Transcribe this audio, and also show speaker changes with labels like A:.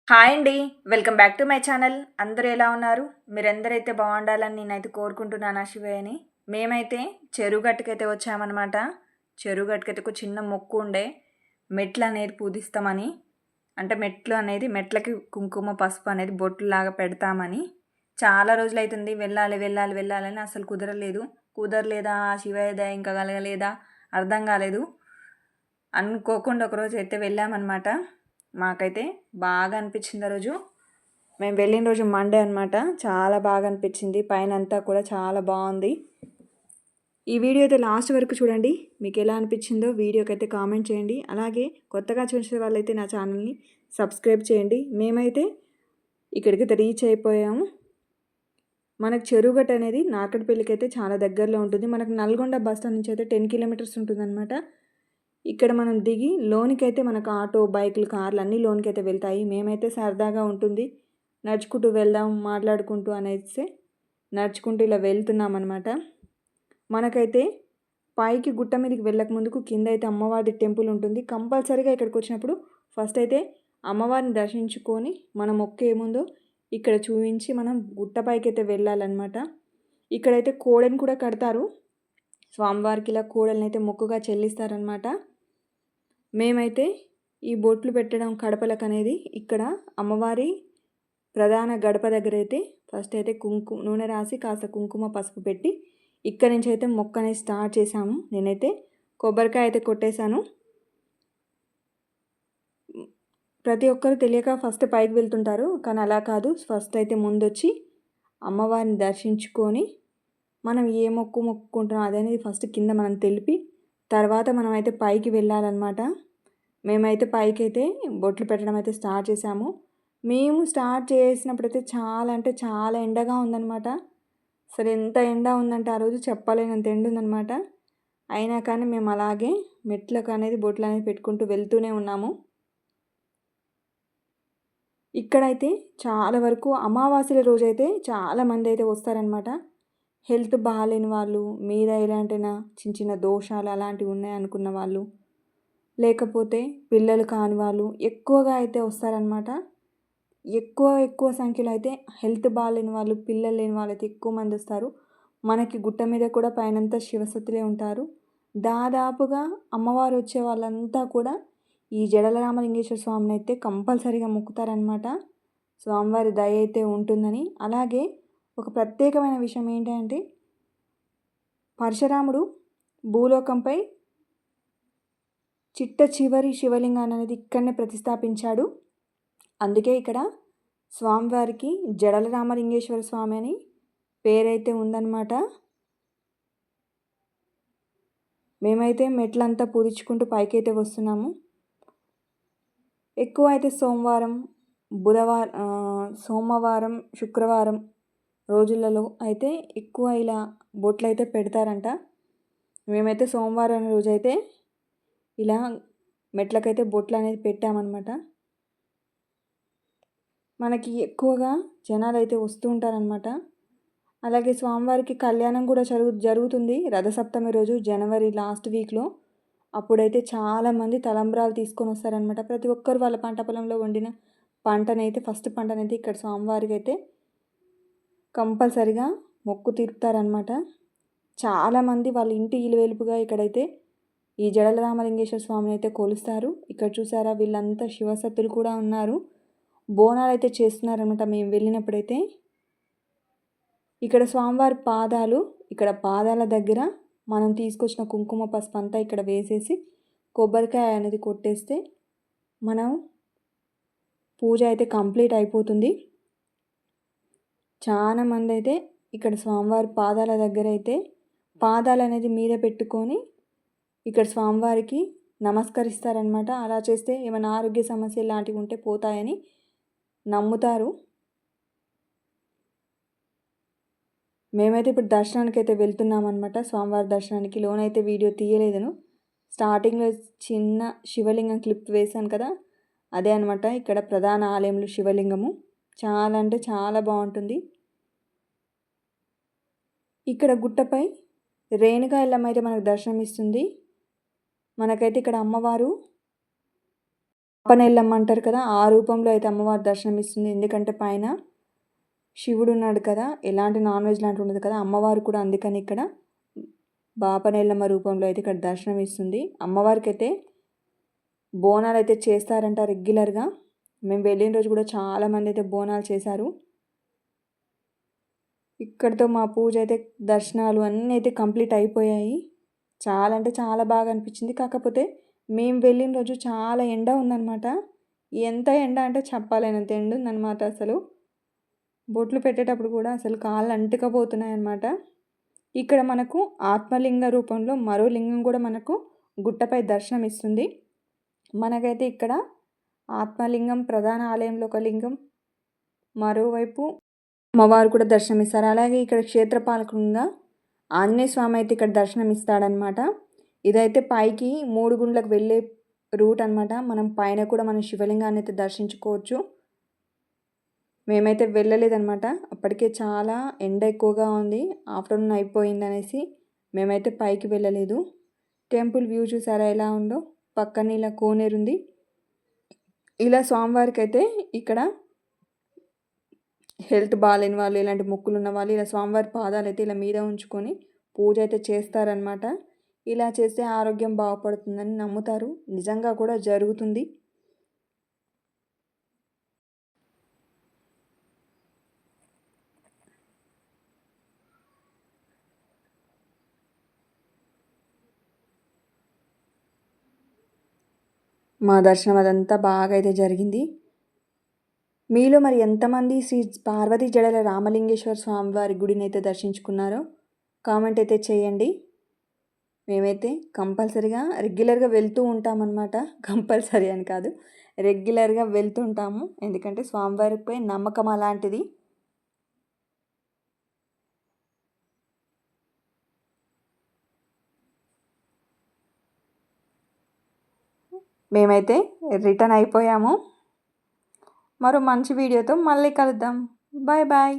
A: Hi అండి. Welcome back to my channel. అందరూ ఎలా ఉన్నారు? మీరందరైతే బాగుండాలని నేనైతే కోరుకుంటున్నాను ఆ శివయ్యని. మేమైతే చెరువు గట్టుకైతే వచ్చామన్నమాట. చెరువు గట్టుకైతే ఒక చిన్న మొక్కు ఉండే మెట్లు అనేది పూజిస్తామని. అంటే మెట్లు అనేది మెట్లకి కుంకుమ, పసుపు అనేది బొట్టులాగా పెడతామని. చాలా రోజులైతుంది వెళ్ళాలి, వెళ్ళాలి, వెళ్ళాలని అసలు కుదరలేదు. కుదరలేదా ఆ శివయ్య దయ ఇంకా కలగలేదా అర్థం కాలేదు. అనుకోకుండా ఒకరోజు అయితే వెళ్ళామన్నమాట. మాకైతే బాగా అనిపించింది ఆ రోజు. మేము వెళ్ళిన రోజు మండే అనమాట. చాలా బాగా అనిపించింది. పైన అంతా కూడా చాలా బాగుంది. ఈ వీడియో అయితే లాస్ట్ వరకు చూడండి. మీకు ఎలా అనిపించిందో వీడియోకి అయితే కామెంట్ చేయండి. అలాగే కొత్తగా చూసే వాళ్ళైతే నా ఛానల్ని సబ్స్క్రైబ్ చేయండి. మేమైతే ఇక్కడికైతే రీచ్ అయిపోయాము. మనకు చెరువుగట్ట అనేది నార్కట్పల్లికి అయితే చాలా దగ్గరలో ఉంటుంది. మనకు నల్గొండ బస్ స్టాండ్ నుంచి అయితే 10 కిలోమీటర్స్ ఉంటుందన్నమాట. ఇక్కడ మనం దిగి లోనికైతే మనకు ఆటో, బైకులు, కార్లు అన్నీ లోనికైతే వెళ్తాయి. మేమైతే సరదాగా ఉంటుంది నడుచుకుంటూ వెళ్దాం మాట్లాడుకుంటూ అనేసి నడుచుకుంటూ ఇలా వెళ్తున్నాం అనమాట. మనకైతే పైకి గుట్ట మీదకి వెళ్ళక ముందుకు కింద అయితే అమ్మవారి టెంపుల్ ఉంటుంది. కంపల్సరీగా ఇక్కడికి వచ్చినప్పుడు ఫస్ట్ అయితే అమ్మవారిని దర్శించుకొని మన మొక్క ఏముందో ఇక్కడ చూపించి మనం గుట్టపైకి అయితే వెళ్ళాలన్నమాట. ఇక్కడైతే కోడెని కూడా కడతారు. స్వామివారికి ఇలా కోడల్ని అయితే మొక్కుగా చెల్లిస్తారనమాట. మేమైతే ఈ బొట్లు పెట్టడం కడపలకు అనేది ఇక్కడ అమ్మవారి ప్రధాన గడప దగ్గర అయితే ఫస్ట్ అయితే నూనె రాసి కాస్త కుంకుమ, పసుపు పెట్టి ఇక్కడి నుంచి అయితే మొక్క అనేది స్టార్ట్ చేశాము. నేనైతే కొబ్బరికాయ అయితే కొట్టేశాను. ప్రతి ఒక్కరు తెలియక ఫస్ట్ పైకి వెళ్తుంటారు, కానీ అలా కాదు. ఫస్ట్ అయితే ముందొచ్చి అమ్మవారిని దర్శించుకొని మనం ఏ మొక్కు మొక్కుకుంటున్నాం అదనేది ఫస్ట్ కింద మనం తెలిపి తర్వాత మనం అయితే పైకి వెళ్ళాలన్నమాట. మేమైతే పైకి అయితే బొట్లు పెట్టడం అయితే స్టార్ట్ చేసాము. మేము స్టార్ట్ చేసినప్పుడైతే చాలా అంటే చాలా ఎండగా ఉందన్నమాట. అసలు ఎంత ఎండ ఉందంటే ఆ రోజు చెప్పలేనంత ఎండ ఉందన్నమాట. అయినా కానీ మేము అలాగే మెట్లకు అనేది బొట్లు అనేది పెట్టుకుంటూ వెళ్తూనే ఉన్నాము. ఇక్కడైతే చాలా వరకు అమావాస్యల రోజైతే చాలామంది అయితే వస్తారనమాట. హెల్త్ బాగాలేని వాళ్ళు, మీద ఎలాంటినా చిన్న చిన్న దోషాలు అలాంటివి ఉన్నాయి అనుకున్న వాళ్ళు, లేకపోతే పిల్లలు కాని వాళ్ళు ఎక్కువగా అయితే వస్తారనమాట. ఎక్కువ సంఖ్యలో అయితే హెల్త్ బాగాలేని వాళ్ళు, పిల్లలు లేని వాళ్ళు అయితే ఎక్కువ మంది వస్తారు. మనకి గుట్ట మీద కూడా పైనంతా శివసత్తులే ఉంటారు. దాదాపుగా అమ్మవారు వచ్చే వాళ్ళంతా కూడా ఈ జడల రామలింగేశ్వర స్వామిని అయితే కంపల్సరీగా మొక్కుతారనమాట. స్వామివారి దయ అయితే ఉంటుందని. అలాగే ఒక ప్రత్యేకమైన విషయం ఏంటంటే పరశురాముడు భూలోకంపై చిట్ట చివరి శివలింగాన్ని అనేది ఇక్కడనే ప్రతిష్టాపించాడు. అందుకే ఇక్కడ స్వామివారికి జడల రామలింగేశ్వర స్వామి అని పేరైతే ఉందన్నమాట. మేమైతే మెట్లంతా పూజించుకుంటూ పైకైతే వస్తున్నాము. ఎక్కువ అయితే సోమవారం, శుక్రవారం రోజులలో అయితే ఎక్కువ ఇలా బొట్లు అయితే పెడతారంట. మేమైతే సోమవారం రోజైతే ఇలా మెట్లకైతే బొట్లు అనేది పెట్టామన్నమాట. మనకి ఎక్కువగా జనాలు అయితే వస్తూ ఉంటారనమాట. అలాగే స్వామివారికి కళ్యాణం కూడా జరుగుతుంది రథసప్తమి రోజు జనవరి లాస్ట్ వీక్లో. అప్పుడైతే చాలామంది తలంబ్రాలు తీసుకొని వస్తారనమాట. ప్రతి ఒక్కరు వాళ్ళ పంట పొలంలో వండిన పంటనైతే ఫస్ట్ పంటనైతే ఇక్కడ స్వామివారికి అయితే కంపల్సరిగా మొక్కు తీరుతారనమాట. చాలామంది వాళ్ళ ఇంటి ఇలువెలుపుగా ఇక్కడైతే ఈ జడల రామలింగేశ్వర స్వామిని అయితే కొలుస్తారు. ఇక్కడ చూసారా వీళ్ళంతా శివసత్తులు కూడా ఉన్నారు. బోనాలు అయితే చేస్తున్నారనమాట. మేము వెళ్ళినప్పుడైతే ఇక్కడ స్వామివారి ఇక్కడ పాదాల దగ్గర మనం తీసుకొచ్చిన కుంకుమ, పసుపు అంతా ఇక్కడ వేసేసి కొబ్బరికాయ అనేది కొట్టేస్తే మనం పూజ అయితే కంప్లీట్ అయిపోతుంది. చాలా మంది అయితే ఇక్కడ స్వామివారి పాదాల దగ్గర అయితే పాదాలు అనేది మీద పెట్టుకొని ఇక్కడ స్వామివారికి నమస్కరిస్తారనమాట. అలా చేస్తే ఏమైనా ఆరోగ్య సమస్యలు లాంటివి ఉంటే పోతాయని నమ్ముతారు. మేమైతే ఇప్పుడు దర్శనానికి అయితే వెళ్తున్నాం అనమాట. స్వామివారి దర్శనానికి లోనైతే వీడియో తీయలేదను. స్టార్టింగ్లో చిన్న శివలింగం క్లిప్ వేశాను కదా, అదే అనమాట ఇక్కడ ప్రధాన ఆలయంలో శివలింగము. చాలా అంటే చాలా బాగుంటుంది. ఇక్కడ గుట్టపై రేణుకా ఎల్లమ్మ అయితే మనకు దర్శనం ఇస్తుంది. మనకైతే ఇక్కడ అమ్మవారు పాపనెల్లమ్మ అంటారు కదా, ఆ రూపంలో అయితే అమ్మవారు దర్శనం ఇస్తుంది. ఎందుకంటే పైన శివుడు ఉన్నాడు కదా, ఎలాంటి నాన్ వెజ్ లాంటి ఉండదు కదా, అమ్మవారు కూడా అందుకని ఇక్కడ బాపనెల్లమ్మ రూపంలో అయితే ఇక్కడ దర్శనం ఇస్తుంది. అమ్మవారికి అయితే బోనాలు అయితే చేస్తారంట రెగ్యులర్గా. మేము వెళ్ళిన రోజు కూడా చాలామంది అయితే బోనాలు చేశారు. ఇక్కడితో మా పూజ అయితే దర్శనాలు అన్నీ అయితే కంప్లీట్ అయిపోయాయి. చాలా అంటే చాలా బాగా అనిపించింది. కాకపోతే మేము వెళ్ళిన రోజు చాలా ఎండ ఉందన్నమాట. ఎంత ఎండ అంటే చెప్పలేనంత ఎండ ఉందన్నమాట అసలు. బొట్లు పెట్టేటప్పుడు కూడా అసలు కాళ్ళు అంటుకపోతున్నాయన్నమాట. ఇక్కడ మనకు ఆత్మలింగ రూపంలో మరో లింగం కూడా మనకు గుట్టపై దర్శనం ఇస్తుంది. మనకైతే ఇక్కడ ఆత్మలింగం ప్రధాన ఆలయంలో ఒక లింగం, మరోవైపు అమ్మవారు కూడా దర్శనమిస్తారు. అలాగే ఇక్కడ క్షేత్రపాలకంగా ఆంజనేయ స్వామి అయితే ఇక్కడ దర్శనం ఇస్తాడనమాట. ఇదైతే పైకి 3 గుండ్లకు వెళ్ళే రూట్ అనమాట. మనం పైన కూడా మనం శివలింగాన్ని అయితే దర్శించుకోవచ్చు. మేమైతే వెళ్ళలేదనమాట. అప్పటికే చాలా ఎండ ఎక్కువగా ఉంది, ఆఫ్టర్నూన్ అయిపోయింది అనేసి మేమైతే పైకి వెళ్ళలేదు. టెంపుల్ వ్యూ చూసారా ఎలా ఉందో, పక్కన ఇలా కోనేరు ఉంది. ఇలా స్వామివారికి అయితే ఇక్కడ హెల్త్ బాగాలేని వాళ్ళు, ఇలాంటి మొక్కులు ఉన్న వాళ్ళు ఇలా స్వామివారి పాదాలు అయితే ఇలా మీద ఉంచుకొని పూజ అయితే చేస్తారనమాట. ఇలా చేస్తే ఆరోగ్యం బాగుపడుతుందని నమ్ముతారు. నిజంగా కూడా జరుగుతుంది. మా దర్శనం అదంతా బాగా అయితే జరిగింది. మీలో మరి ఎంతమంది శ్రీ పార్వతీ జడల రామలింగేశ్వర స్వామివారి గుడిని అయితే దర్శించుకున్నారో కామెంట్ అయితే చేయండి. మేమైతే కంపల్సరీగా రెగ్యులర్గా వెళ్తూ ఉంటామన్నమాట. కంపల్సరీ అని కాదు, రెగ్యులర్గా వెళ్తూ ఉంటాము. ఎందుకంటే స్వామివారిపై నమ్మకం అలాంటిది. మేమైతే రిటర్న్ అయిపోయాము. మరో మంచి వీడియోతో మళ్ళీ కలుద్దాం. Bye bye.